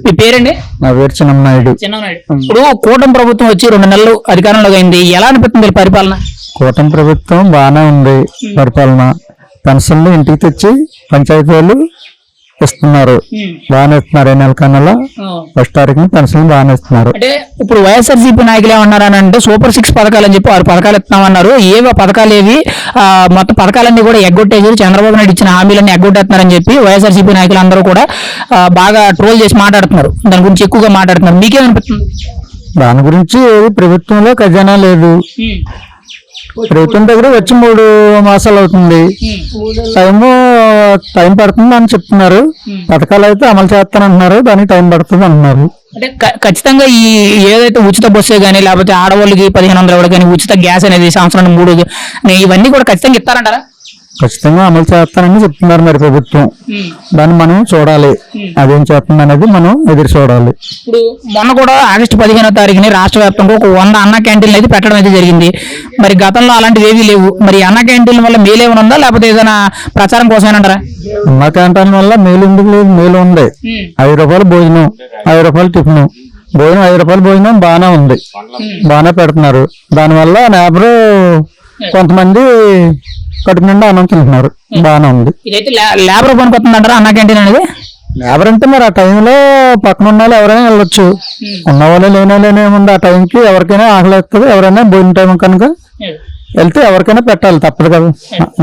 మీ పేరండి? నా పేరు చిన్ననాయుడు. ఇప్పుడు కూటమి ప్రభుత్వం వచ్చి 2 నెలలు అధికారంలోకి అయింది, ఎలా అనిపిస్తుంది పరిపాలన? కూటమి ప్రభుత్వం బాగానే ఉంది పరిపాలన. పెన్షన్లు ఇంటికి తెచ్చి పంచాయతీలు ఇస్తున్నారు, బాగానే ఇస్తున్నారు. 2 నెలల కన్నా ఫస్ట్ తారీఖున పెన్షన్ బాగానే ఇస్తున్నారు. అంటే ఇప్పుడు వైఎస్ఆర్సీపీ నాయకులు ఏమన్నారని అంటే సూపర్ 6 పథకాలు అని చెప్పి 6 పథకాలు ఇస్తున్నామన్నారు. ఏవో పథకాలు ఏవి మొత్తం పథకాలన్నీ కూడా ఎగ్గొట్టేసి చంద్రబాబు నాయుడు ఇచ్చిన హామీలన్నీ ఎగ్గొట్టేస్తున్నారని చెప్పి వైఎస్ఆర్సీపీ నాయకులు అందరూ కూడా బాగా ట్రోల్ చేసి మాట్లాడుతున్నారు, దాని గురించి ఎక్కువగా మాట్లాడుతున్నారు. మీకేమనిపిస్తుంది? దాని గురించి ప్రభుత్వంలో ఖజానా లేదు. ప్రభుత్వం దగ్గర వచ్చి 3 మాసాలు అవుతుంది, టైం పడుతుంది అని చెప్తున్నారు. పథకాలు అయితే అమలు చేస్తానంటున్నారు, దానికి టైం పడుతుంది అంటున్నారు. అంటే ఖచ్చితంగా ఈ ఏదైతే ఉచిత బస్సే కానీ లేకపోతే ఆడవాళ్ళకి 1500 కానీ ఉచిత గ్యాస్ అనేది సంవత్సరానికి 3 ఇవన్నీ కూడా ఖచ్చితంగా ఇస్తారంటారా? ఖచ్చితంగా అమలు చేస్తానని చెప్తున్నారు మరి ప్రభుత్వం. దాన్ని మనం చూడాలి, అదేం చేస్తుంది అనేది మనం ఎదురు చూడాలి. ఇప్పుడు మొన్న కూడా ఆగస్టు 15వ తారీఖుని రాష్ట్ర వ్యాప్తంగా ఒక 100 అన్న క్యాంటీన్లు అయితే పెట్టడం అయితే జరిగింది. మరి గతంలో అలాంటివి ఏవీ లేవు. మరి అన్న క్యాంటీన్ల వల్ల మేలేమైనా ఉందా లేకపోతే ఏదైనా ప్రచారం కోసమేనంటారా? అన్న క్యాంటీన్ వల్ల మేలు ఎందుకు లేదు? మేలు ఉంది. 5 రూపాయలు భోజనం, 5 రూపాయలు టిఫిన్. భోజనం 5 రూపాయలు భోజనం బాగానే ఉంది, బాగానే పెడుతున్నారు. దానివల్ల నేబరు కొంతమంది కడుపు నిండా అన్నం తింటున్నారు, బాగానే ఉంది. ఇదైతే లేబర్ పనికి వస్తుందంటారా అన్న క్యాంటీన్ అనేది? లేబర్ అంటే మరి ఆ టైంలో పక్కన ఉన్న వాళ్ళు ఎవరైనా వెళ్ళొచ్చు, ఉన్నవాళ్ళు లేని ఏముంది. ఆ టైంకి ఎవరికైనా ఆకలి వస్తుంది, ఎవరైనా భోజన టైం కనుక వెళ్తే ఎవరికైనా పెట్టాలి, తప్పదు కదా.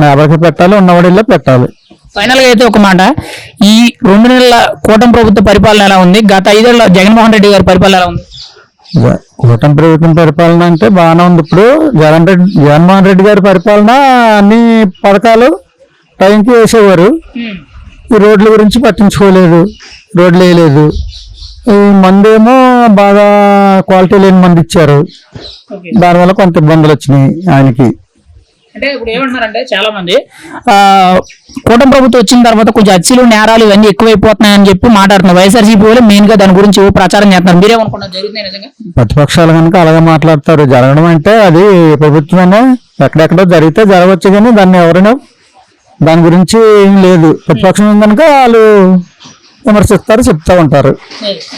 లేబర్కి పెట్టాలి, ఉన్నవాడిలో పెట్టాలి. ఫైనల్ గా అయితే ఒక మాట, ఈ 2 నెలల కూటమి ప్రభుత్వ పరిపాలన ఎలా ఉంది? గత 5 ఏళ్ల జగన్మోహన్ రెడ్డి గారి పరిపాలన ఎలా ఉంది? కూటమి ప్రభుత్వం పరిపాలన అంటే బాగానే ఉంది. ఇప్పుడు జగన్మోహన్ రెడ్డి గారి పరిపాలన అన్ని పథకాలు టైంకి వేసేవారు. ఈ రోడ్ల గురించి పట్టించుకోలేదు, రోడ్లు వేయలేదు. ఈ మందు ఏమో బాగా క్వాలిటీ లేని మంది ఇచ్చారు, దానివల్ల కొంత ఇబ్బందులు వచ్చినాయి ఆయనకి. అంటే ఇప్పుడు ఏమంటున్నారంటే చాలా మంది కూటమి ప్రభుత్వం వచ్చిన తర్వాత కొంచెం హత్యలు నేరాలు ఇవన్నీ ఎక్కువైపోతున్నాయని చెప్పి మాట్లాడుతున్నారు. వైఎస్ఆర్సీపీ వాళ్ళు మెయిన్ గా దాని గురించి ప్రచారం చేస్తున్నారు. మీరేమనుకున్నారు, జరుగుతుంది నిజంగా? ప్రతిపక్షాలు కనుక అలాగే మాట్లాడతారు. జరగడం అంటే అది ప్రభుత్వమే, ఎక్కడెక్కడో జరిగితే జరగవచ్చు, కానీ దాన్ని ఎవరైనా దాని గురించి ఏం లేదు. ప్రతిపక్షం కనుక వాళ్ళు విమర్శిస్తారు, చెప్తా ఉంటారు.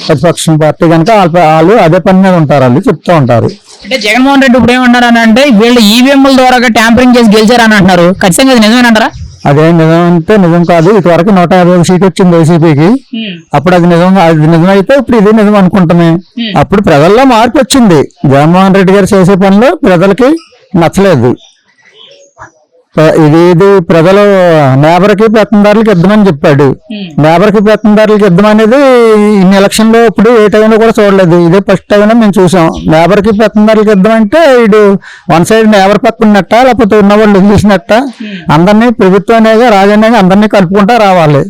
ప్రతిపక్షం పార్టీ కనుక వాళ్ళు అదే పని మీద ఉంటారు, వాళ్ళు చెప్తా ఉంటారు. అంటే జగన్మోహన్ రెడ్డి ఇప్పుడు ఏమన్నారు అంటే వీళ్ళు ఈవీఎంల ద్వారా ట్యాంపరింగ్ చేసి గెలిచారని అంటున్నారు. ఖచ్చితంగా అది నిజమేనంటారా? అదే నిజం అంటే నిజం కాదు. ఇదివరకు 150 సీట్ వచ్చింది వైసీపీకి, అప్పుడు అది నిజమైతే ఇప్పుడు ఇది నిజం అనుకుంటామే. అప్పుడు ప్రజల్లో మార్పు వచ్చింది. జగన్మోహన్ రెడ్డి గారు చేసే పనులు ప్రజలకి నచ్చలేదు. ఇది ప్రజలు నేబర్కి పెత్తందారులకు ఇద్దామని చెప్పాడు. నేబర్కి పెత్తందారులకు ఇద్దాం అనేది ఇన్ని ఎలక్షన్ లో ఇప్పుడు ఏ టైంలో కూడా చూడలేదు. ఇదే ఫస్ట్ టైం మేము చూసాం. నేబర్కి పెత్తందారులకు ఇద్దామంటే ఇటు 1 సైడ్ నేబర్ పక్క ఉన్నట్ట, లేకపోతే ఉన్నవాళ్ళు వదిలేసినట్ట. అందరినీ ప్రభుత్వాన్ని రాజధాని అందరినీ కలుపుకుంటా రావాలి.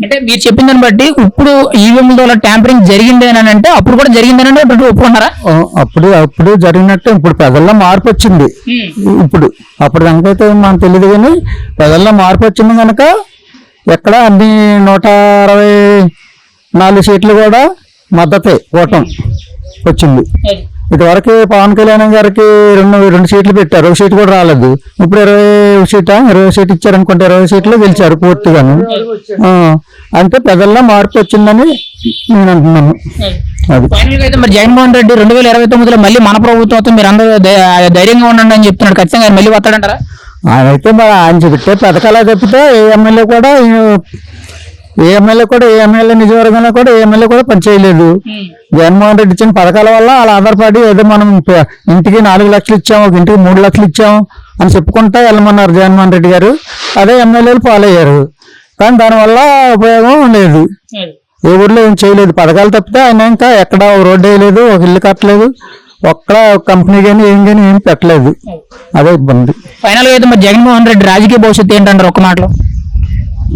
అంటే మీరు చెప్పిన దాన్ని బట్టి ఇప్పుడు ఈవీఎంల ద్వారా ట్యాంపరింగ్ జరిగింది అని అంటే అప్పుడు కూడా జరిగిందని ఒప్పుకున్నారా? అప్పుడు జరిగినట్టు ఇప్పుడు ప్రజల్లో మార్పు వచ్చింది. ఇప్పుడు అప్పుడు కనుకైతే మనకు తెలియదు, కానీ ప్రజల్లో మార్పు వచ్చింది కనుక ఎక్కడ అన్ని 164 సీట్లు కూడా మద్దతే ఓటం వచ్చింది. ఇదివరకు పవన్ కళ్యాణ్ గారికి 2 సీట్లు పెట్టారు, 1 సీట్ కూడా రాలేదు. ఇప్పుడు 20 సీట్ ఇచ్చారనుకుంటే 20 సీట్లు గెలిచారు పూర్తిగాను. అంటే ప్రజల్లో మార్పు వచ్చిందని నేను అంటున్నాను. అది మరి జగన్మోహన్ రెడ్డి 2029లో మళ్ళీ మన ప్రభుత్వం మీరు అందరూ ధైర్యంగా ఉండండి అని చెప్తున్నాడు. ఖచ్చితంగా మళ్ళీ వస్తాడంటారా? ఆయన అయితే మరి ఆయన పెట్టే పథకాలు తప్పితే ఏ ఎమ్మెల్యే నిజవర్గంలో కూడా ఏ ఎమ్మెల్యే కూడా పనిచేయలేదు. జగన్మోహన్ రెడ్డి ఇచ్చిన పథకాల వల్ల వాళ్ళ ఆధారపడి ఏదో మనం ఇంటికి 4 లక్షలు ఇచ్చాం, ఒక ఇంటికి 3 లక్షలు ఇచ్చాం అని చెప్పుకుంటా వెళ్ళమన్నారు జగన్మోహన్ రెడ్డి గారు. అదే ఎమ్మెల్యేలు పాలయ్యారు, కానీ దానివల్ల ఉపయోగం లేదు. ఏ ఊర్లో ఏం చేయలేదు. పథకాలు తప్పితే ఆయన ఇంకా ఎక్కడ రోడ్డు వేయలేదు, ఒక ఇల్లు కట్టలేదు, ఒక్క కంపెనీ కానీ ఏం పెట్టలేదు. అదే ఇబ్బంది. ఫైనల్ గా అయితే మరి జగన్మోహన్ రెడ్డి రాజకీయ భవిష్యత్తు ఏంటంటారు ఒక్క మాటలో?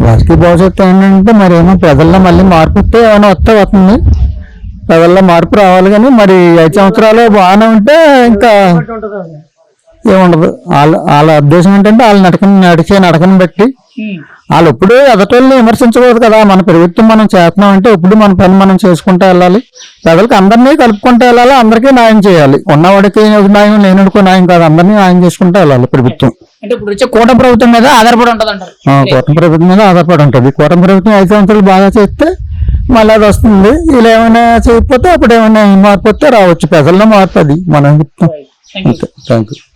రాజకీయ భవిష్యత్తు ఏంటంటే మరి ఏమో ప్రజల్లో మళ్ళీ మార్పు వస్తే ఏమైనా వస్తుంది. ప్రజల్లో మార్పు రావాలి, కానీ మరి 5 సంవత్సరాలు బాగానే ఉంటే ఇంకా ఏముండదు. వాళ్ళ ఉద్దేశం ఏంటంటే వాళ్ళు నడిచే నడకని బట్టి వాళ్ళు ఎప్పుడు ఎదటోళ్ళని విమర్శించకూడదు కదా. మన ప్రభుత్వం మనం చేస్తున్నాం అంటే ఇప్పుడు మన పని మనం చేసుకుంటూ వెళ్ళాలి. ప్రజలకు అందరినీ కలుపుకుంటూ వెళ్ళాలి, అందరికీ న్యాయం చేయాలి. ఉన్నవాడికి న్యాయం, లేనుడికో న్యాయం కాదు, అందరినీ న్యాయం చేసుకుంటూ వెళ్ళాలి ప్రభుత్వం. అంటే ఇప్పుడు వచ్చే కూటమి ప్రభుత్వం మీద ఆధారపడి ఉంటుంది అంటారు? కూటమి ప్రభుత్వం మీద ఆధారపడి ఉంటుంది. కూటమి ప్రభుత్వం 5 సంవత్సరాలు బాగా చేస్తే మళ్ళీ అది వస్తుంది. ఇలా ఏమైనా చేయకపోతే అప్పుడు ఏమైనా మార్పు వస్తే రావచ్చు. ప్రజల్లో మార్పు అది మనం చెప్తాం. అంతే. Thank you.